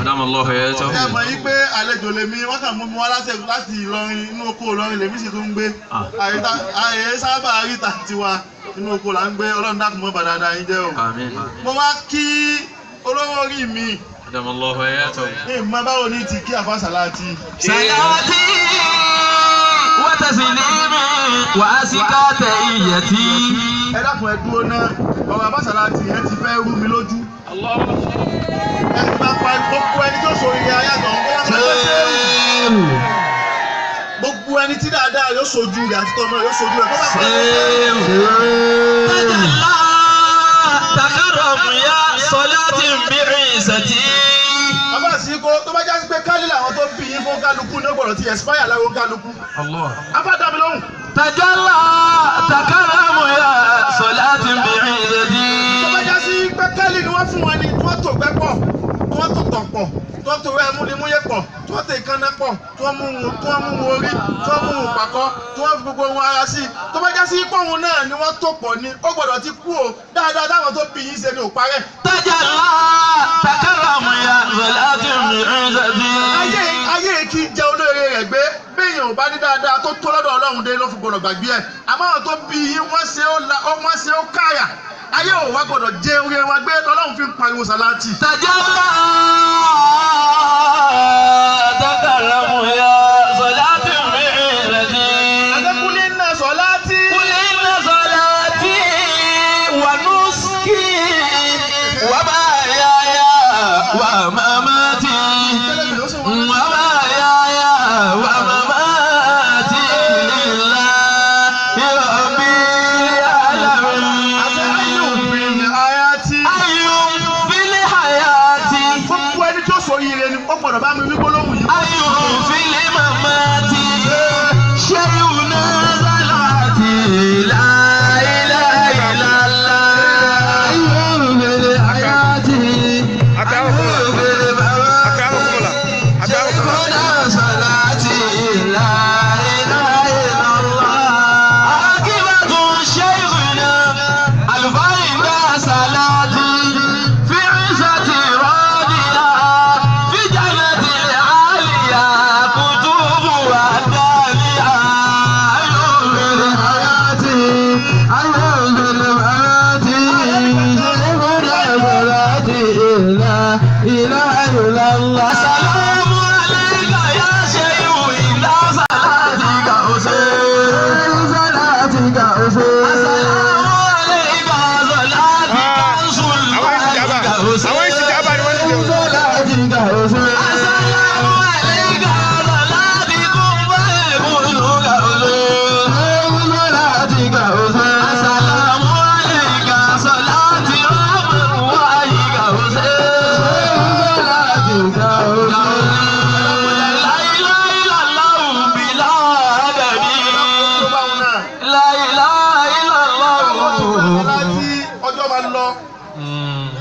Adamallahu hayatahu. ẹ mọ̀ yí pé àlejò lèmi wọ́n kàn mú mi wá láti Ìlọrin inú oko Ìlọrin lèmi sì tún ń gbé àyè sábà ríta tiwa inú oko là ń gbé Ọlọ́run dákun mọ́ bàdàdà yín jẹ́ o. Àmín. mo wá kí olówó orí mi. Adamallahu hayatahu. Ìmọ̀ báwo ni ti kí àfa Sàláàtì. Salati wa taslimi wa asika tayyati. Ẹ dákun ẹ dúró náà ọ̀rọ̀ àfa Sàláàtì yẹn ti fẹ́ rú mi lójú. Ẹ ti máa pa gbogbo ẹni tó sọ ilé ayàtọ̀ ọ̀hún kó wọ́n fẹ́ fẹ́ gbogbo ẹni tí dáadáa yóò sojú rẹ̀ àti tọ́mọ yóò sojú rẹ̀ kó wọ́n fẹ́ tajalla takaramu ya salati bi'izati. Bàbá àsìkò tó bá jásí pé kálí làwọn tó bí yín fún kálukú ní ọgbọ̀rọ̀ tí expire láwọn kálukú. Afá dá mi lóhùn. Tajalla takaramu ya salati bi'izati. Tó bá jásí pé kálí ni wọ́n fún wọn ni wọ́n tó gbẹ́ pọ̀, wọ́n tó tọ̀ pọ̀, tó tó rẹ̀ mú ni mú yé pọ̀, tó tẹ̀ ìkànnà pọ̀, tó mú orí, tó mú pàkọ́, tó fi gbogbo wọn ara sí. Tó bá jásí pé òun náà ni wọ́n tó pọ̀ ni ó gbọ́dọ̀ ti kú o dáadáa táwọn tó bí yín ṣe ni ò parẹ́. Tajalla takaramu ya salati bi'izati. Ayé kí jẹ olóore rẹ̀ gbé béèyàn ò bá ní dáadáa tó tó lọ́dọ̀ Ọlọ́run dé ló fi gbọ́dọ̀ gbàgbé ẹ̀ àmọ́ àwọn tó bí yín wọ́n ṣe ó káyà ayé ò wá gbọ́dọ̀ jẹ orí wa gbé Ọlọ́run fi ń pariwo Sàláàtì. Tajalla takaramu ya salati bi'izati. Adékúnlé ń ná Sàláàtì. Kúlẹ̀ iná salati wa nuski wa mahyaya wa mamati. Gbọ́dọ̀ bá mi wí gbólóhùn yìí. Ayò fílẹ̀ màmá ti ṣé ìwúná Sàláàtì láìláìlàlá. Ayò fílẹ̀ àyà ti. Ayò fílẹ̀ màmá ti. Ṣé ìwúná Sàláàtì láìláìlàlá. Akíwájú ṣé ìwúná àlùfáà Sàláàtì.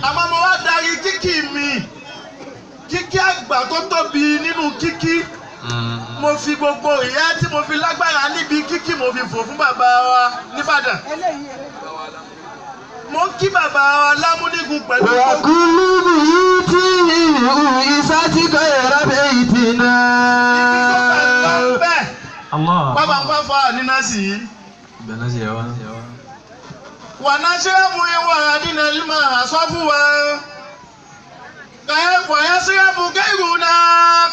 Àmọ́ mo wá darí kíkì mi kíkì àgbà tó tóbi nínú kíkì mo fi gbogbo ìyá tí mo fi lágbára níbi kíkì mo fi fò fún bàbá wa nìbàdàn mo ń kí bàbá wa Lámúnígun pẹ̀lú ọkùnrin yìí tí ìsá tí kò yẹra bẹ́ẹ̀ ìtì náà. bàbá ń fà nínú sí i. ونشرب وردنا الماء صفوا ويشرب غيرنا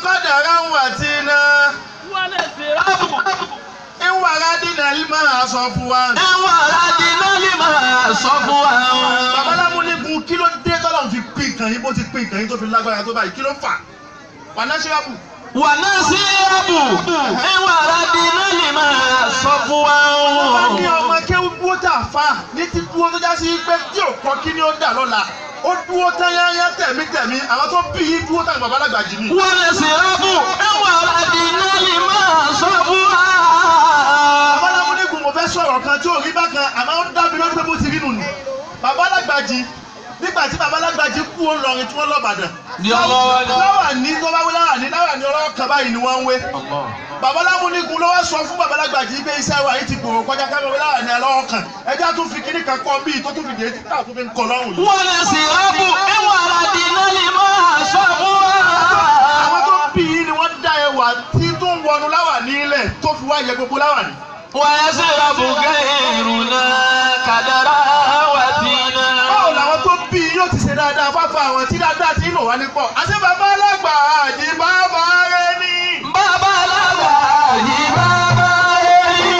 قدرا وتينا إن وردنا الماء صفوا Bàbá Lámúnígun kí ló dé tọ́lọ́run fi pín nǹkan yín bó ti pín nǹkan yín tó fi lágbára tó báyìí kí ló fà ونشرب ìwàradìnà lè máa sọ fún wa. Wọ́n ní ọmọ kéwú dúró tà fa ní ti dúró tó já sí pé tí ò kọ́ kí ni ó dà lọ́la. Ó dúró tán yáyá tẹ̀mítẹ̀mí àwọn tó bí yín dúró tán Bàbá Lágbàjì ni. Wọ́n lè sì rọ́bù ìwàradìnà lè máa sọ fún wa. Bàbá Lámúnígun mo fẹ́ sọ̀rọ̀ kan tí ò rí bákan àmọ́ ó dá mi lójú pé bó ti rí nù ni. Bàbá Lágbàjì nígbà tí Bàbá Lágbàjì kú ó lọrin tí wọ́n lọ Ìbàdàn. Láwà ní tó bá wí láwà ní ọlọ́wọ́ kan báyìí ni wọ́n ń wé. Bàbá Lámúnígun ló wá sọ fún Bàbá Lágbàjì pé iṣẹ́ wa yìí ti gbòòrò kọjá ká wí láwà ní ọlọ́wọ́ kan. Ẹja tún fi kíní kan kọ́ bíi tó tún fi dé tí káà tún fi ń kọ lọ́rùn yìí. Wọ́n lè sì rọ́bù ìwàradìnà lè máa sọ fún wa. yẹ gbogbo láwàní. ويسرب غيرنا كدراوتنا. báwo làwọn tó bí yóò ti ṣe dáadáa fáfá àwọn tí dáadáa ti ń lò wá ní pọ̀. àṣẹ bàbá alágbà àjí bàbá rẹ ní. bàbá alágbà àjí bàbá rẹ ní.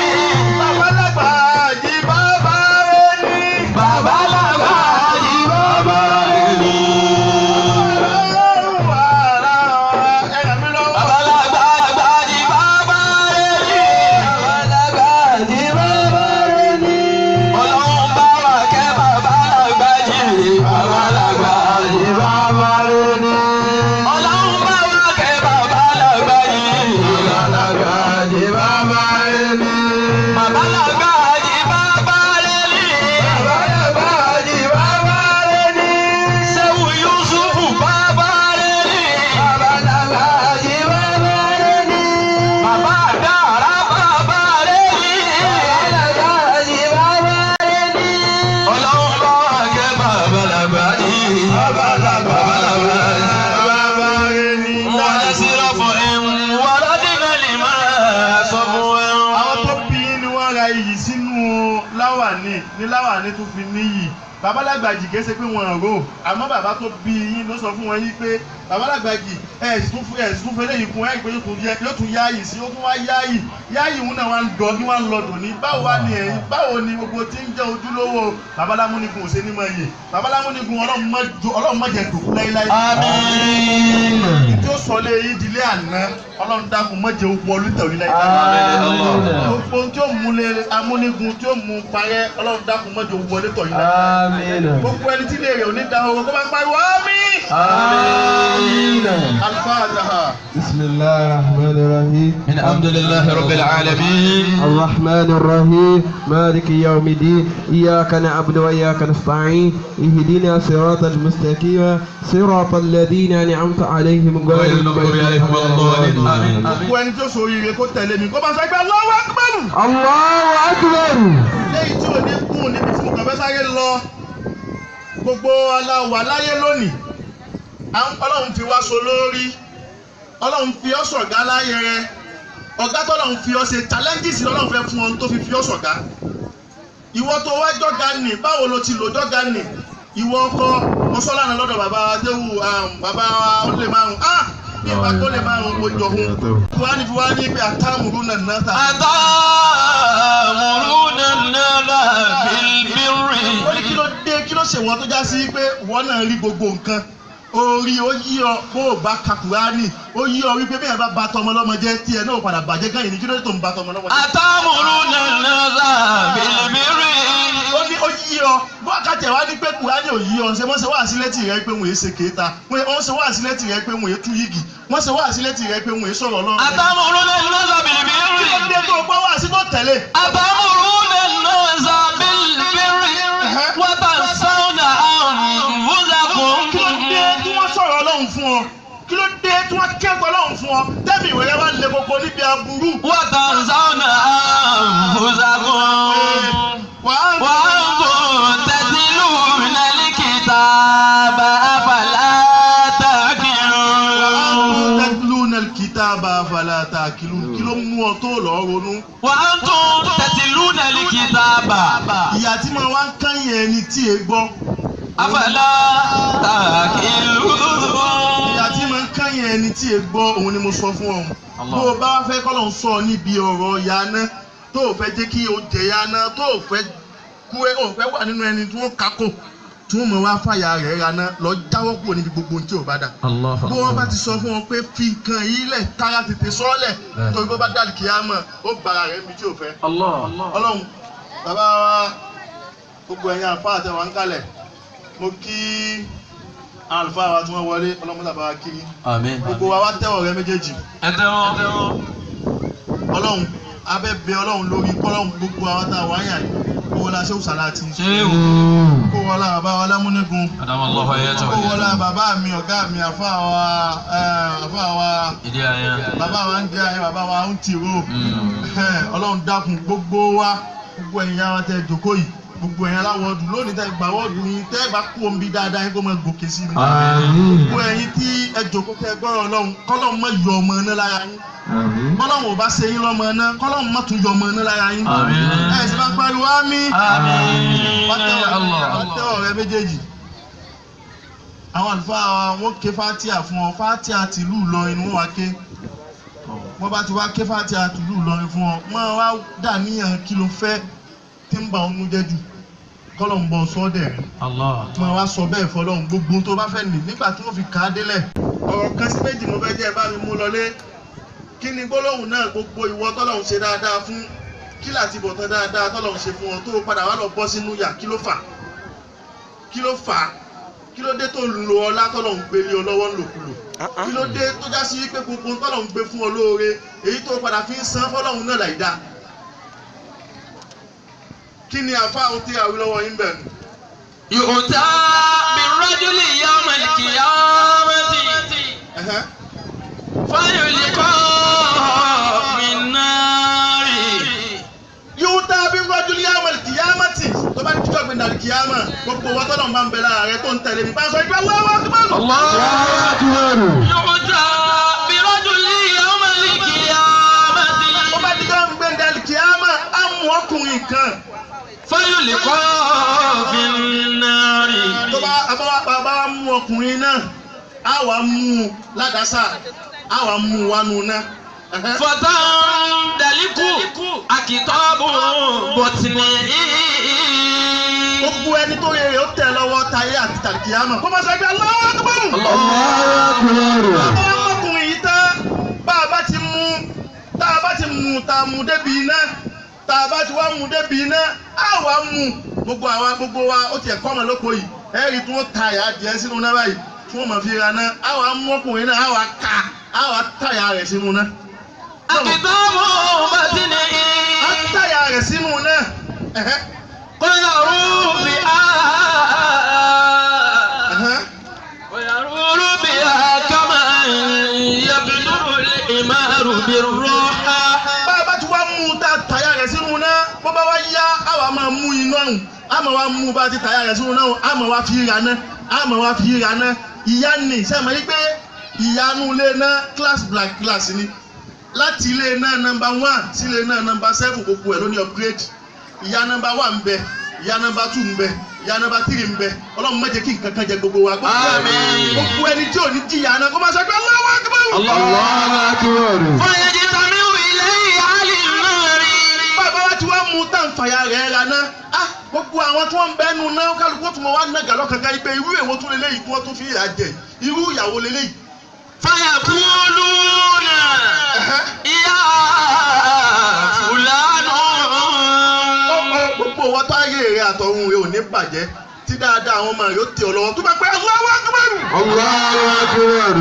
bàbá alágbà àjí bàbá rẹ ní. bàbá alágbà àjí bàbá rẹ ní. bàbá alágbà àjí bàbá rẹ ní. bàbá alágbà àjí bàbá rẹ ní. ọlọ́run bá wa kẹ́ bàbá alágbà jì. bàbá alágbà àjí bàbá rẹ ní. ọlọ́run bá wa kẹ́ bàbá alágbà jì. bàbá alágbà àjí bàbá rẹ ní. bàbá alágbà àjí bàbá rẹ ní. bàbá alágbà àjí bàbá rẹ ní. Ṣéwù Yúsúfù bàbá rẹ ní. bàbá alágbà àjí bàbá rẹ ní. bàbá àdàrà bàbá rẹ ní. bàbá alágbà àjí bàbá rẹ ní. ọlọ́run bá wa kẹ́ bàbá alágbà jì. bàbá alágbà àjí bàbá rẹ ní. wọ́n lè sí rọ́fọ̀ ẹ̀hún wọ́n lọ́dínà lè máa sọ fún ẹ̀hún. àwọn tó bí ni wọ́n ra iyì sínú láwàní ní láwàní tó fi níyì. bàbá Lágbàjì kìí ṣe pé wọ́n rò àmọ́ bàbá tó bí yín ló sọ fún wọn yí pé bàbá Lágbàjì ẹ̀ sì tún fẹ́lẹ́ yìí kún ẹ̀ pé yóò tún yáàyì sí ó tún wá yáàyì òun náà wá ń lọ dùn ní báwo wá ní ẹ̀yìn báwo ni gbogbo tí ń jẹ́ ojúlówó bàbá Lámúnigun ò ṣe ní mọ̀ yìí bàbá Lámúnigun ọlọ́run má jẹ́ dùn láíláí. àmín. tí ó sọ lé ìdílé àná ọlọ́run dákun má jẹ́ owó olùtẹ̀wé láíláí. gbogbo tí ó mú lé Amúnigun tí ó mú parẹ́ ọlọ́run dákun má jẹ́ owó olùtẹ̀wé láíláí. gbogbo ẹni tí lè rè òní da owó kó bá ń pariwo àmín. آمين. الفاتحة. بسم الله الرحمن الرحيم الحمد لله رب العالمين الرحمن الرحيم مالك يوم الدين إياك نعبد وإياك نستعين اهدنا صراط المستقيم صراط الذين أنعمت عليهم غير المغضوب عليهم ولا الضالين آمين. gbogbo ẹni tí ó sọ ire kó tẹ̀lé mi kó bá sọ pé Allahu Akbar. الله أكبر. lẹ́yìn tí ò ní kún níbi tí mo kàn fẹ́ sáré lọ gbogbo aláwọ̀ aláyé lónìí ọlọ́run fi wá so lórí ọlọ́run fi ọ́ sọ̀gá láyé rẹ ọ̀gá tọ́lọ́run fi ọ́ ṣe challenges lọ́lọ́run fẹ́ fún ọ tó fi ọ́ sọ̀gá ìwọ tó wá jọ́gá nì báwo lo ti lò jọ́gá nì ìwọ ọkọ mọ́sọ́lánà lọ́dọ̀ bàbá adéwù bàbá ó lè márùn bí ìgbà tó lè márùn ojú ọ̀hún wọ́n fi wá ní pé àtàmùrúnà náà ta. أتأمرون الناس بالبر. ó ní kí ló ṣe wọ́n tó já sí pé wọ́n náà rí gbogbo nǹkan orí ó yí ọ bó o bá ka Kùránì ó yí ọ wípé bí ẹ bá ba tọmọ lọ́mọ jẹ́ tí ẹ náà padà bàjẹ́ gan ìní kí ló dé tó ń ba tọmọ lọ́mọ jẹ́. أتأمرون الناس بالبر. ó ní ó yí ọ bó akátẹ̀ wá ní pé Kùránì ò yí ọ ṣe wọ́n ṣe wá sílẹ̀ tì rẹ pé wọ́n yé ṣe kéta wọ́n ṣe wá sílẹ̀ tì rẹ pé wọ́n yé tú yígì wọ́n ṣe wá sílẹ̀ tì rẹ pé wọ́n yé sọ̀rọ̀ Ọlọ́run. أتأمرون الناس بالبر. kí ló dé tó gbọ́ wá sí tó tẹ̀lé. أتأمرون الناس بالبر وتنسون أنفسكم. kí ló dé tí wọ́n sọ̀rọ̀ Ọlọ́run fún ọ kí ló dé tí wọ́n kẹ́kọ̀ọ́ Ọlọ́run fún ọ tẹ́mi ìwé yẹn wá lé gbogbo níbi aburú. وتنسون أنفسكم وأنتم تتلون الكتاب أفلا تعقلون. تتلون الكتاب أفلا تعقلون kí ló mú ọ tó lọ ronú. وأنتم تتلون الكتاب ìyá tí mo wá ń kán yẹn ẹni tí e gbọ́. أفلا تعقلون. ìyá tí mo ń kán yẹn ẹni tí e gbọ́ òun ni mo sọ fún ọ. bó o bá fẹ́ kọ́ ló ń sọ níbi ọ̀rọ̀ yaná tó o fẹ́ jẹ́ kí o jẹ yaná tó o fẹ́ wà nínú ẹni tí wọ́n kákò tí wọ́n mọ̀ wá fàyà rẹ̀ raná lọ jáwọ́ kúrò níbi gbogbo ohun tí ò bá dà. bó wọ́n bá ti sọ fún wọn pé fi nǹkan yìí lẹ̀ kára tètè sọ́ọ̀lẹ̀ torí bó bá dàlù kíámọ̀ ó bàrà rẹ̀ mi tí ò fẹ́. Ọlọ́run bàbá wa gbogbo ẹ̀yin àlùfáà àtẹwà ń kalẹ̀ mo kí àlùfáà wa tí wọ́n wọlé ọlọ́mọdé bá wa kiri gbogbo wa wá tẹ́wọ̀ rẹ méjèèjì. Ọlọ́run abẹ́ bẹ Ọlọ́run lórí kọ́lọ́run gbogbo àwọn tá a wá yàn kó wọlé aṣẹ́wó sàláàtì kó wọlé bàbá wa Lámúnigun kó wọlé bàbá mi ọ̀gá mi àfáà wa bàbá wa ń jẹ́ ayé bàbá wa ń tìró Ọlọ́run dákun gbogbo wa gbogbo ẹ̀yin yàrá tẹ jòkó yìí gbogbo ẹ̀yin aláwọ̀dù lónìí tẹ́ gba wọ́ọ̀dù ni tẹ́ bá kú omi dáadáa yín kó máa gòkè sí ni. gbogbo ẹ̀yin tí ẹ jòkó kẹ́ gbọ́rọ̀ Ọlọ́run kọ́lọ́run má yọ ọmọ náà lára yín. kọ́lọ́run ò bá ṣe yín lọ́mọ náà kọ́lọ́run má tún yọ ọmọ náà lára yín. ẹ̀ sì bá pariwo àmín. pátẹ́ ọ̀rẹ́ méjèèjì. àwọn àlùfáà wọn ké fátíà fún ọ fátíà tìlú Ìlọrin ni wọ́n wá ké. wọ́n bá ti wá ké fátíà tìlú Ìlọrin fún ọ máa wá dà níyàn kí ló fẹ́ tí ń ba ọ̀nù jẹ́ jù kọ́lọ̀ ń bọ̀ sọ́dẹ̀ rẹ̀. máa wá sọ bẹ́ẹ̀ fọlọ́run gbogbo tó bá fẹ́ nì nígbà tí wọ́n fi kà á délẹ̀. ọ̀rọ̀ kan sí méjì mo fẹ́ jẹ́ bá mi mú lọlé. kí ni gbólóhùn náà gbogbo ìwọ tọ́lọ́run ṣe dáadáa fún kí láti bọ̀ tán dáadáa tọ́lọ́run ṣe fún ọ tó padà wá lọ bọ́ sínú yà kí ló fà kí ló fà kí ló dé tó lo ọlá tọ́lọ́run gbé lé ọ lọ́wọ́ ńlòkulò kí ló dé tó já sí pé gbogbo tọ́lọ́run gbé fún ọ lóore èyí tó padà fi ń san fọ́lọ́run náà láì dáa. kí ni àfa ohun tí a wí lọ́wọ́ yín bẹ̀rù. Yu'ta bir-rajuli yawma al-qiyamati fayulqa min-nari. Yu'ta bir-rajuli yawma al-qiyamati tó bá ti jọ́gbìn dàrí kìyàmà gbogbo wọn tọ́lọ̀ máa ń bẹ lára rẹ tó ń tẹ̀lé mi bá sọ ìgbà Allahu Akbar. Yu'ta bir-rajuli yawma al-qiyamati. ó bá ti jọ́gbìn dàrí kìyàmà á mú ọkùnrin kan. fayulqa fin-nari. tó bá mú ọkùnrin náà á wàá mú ládàásà á wàá mú wánú náà. fatandaliku akitabu botni. gbogbo ẹni tó rere ó tẹ̀ lọ́wọ́ táyé àti tàkìyàmà kó má sọ pé Allahu Akbar. bàbá ọmọkùnrin yìí tán bá a bá ti mú tá a bá ti mú tá a mú débi iná tá a bá ti wá mú débi iná á wá mú gbogbo wa ó tiẹ̀ kọ́ ọmọ lóko yìí ẹ̀rí tí wọ́n ta àyà adìẹ sínú náà báyìí tí wọ́n máa fi ra náà á wá mú ọkùnrin náà á wá ká á wá táyà rẹ̀ sínú náà. akitabu botni. á táyà rẹ̀ sínú náà. ويرور بها كما يبلغ الحمار بالروحة. bá ti wá mú ta tàyà rẹ̀ sínú náà bó bá wá yá àwa máa mú iná ọ̀hún a máa wá mú bá ti tàyà rẹ̀ sínú náà a máa wá fi ra náà a máa wá fi ra náà ìyá ni sẹ́mi yí pé ìyanu ilé náà class black class ni láti ilé náà number 1 sí ilé náà number 7 gbogbo ẹ̀ ló ní upgrade. ìyá number 1 ń bẹ ìyá number 2 ń bẹ ìyá number 3 ń bẹ Ọlọ́run má jẹ́ kí nǹkan kan jẹ gbogbo wa. gbogbo ẹni tí ò ní jìyà náà kó má sọ pé Allahu Akbar. Allahu Akbar. فيجتمع إليه أهل النار. bàbá wa ti wá mú tán fàyà rẹ̀ ra náà gbogbo àwọn tí wọ́n ń bẹ́nu náà kálukú tó mọ̀ wá nàgà lọ́kànkan yìí pé irú èwo tún lélẹ́yìí tí wọ́n tún fi ìyà jẹ irú ìyàwó lélẹ́yìí. فيقولون يا فلان. gbogbo wọn tó ayé rẹ̀ àtọ̀run rẹ̀ ò ní bàjẹ́ tí dáadáa àwọn ọmọ rẹ̀ ó tẹ̀ ọ́ lọ́wọ́ tó bá pẹ́ Allahu Akbar. Allahu Akbar.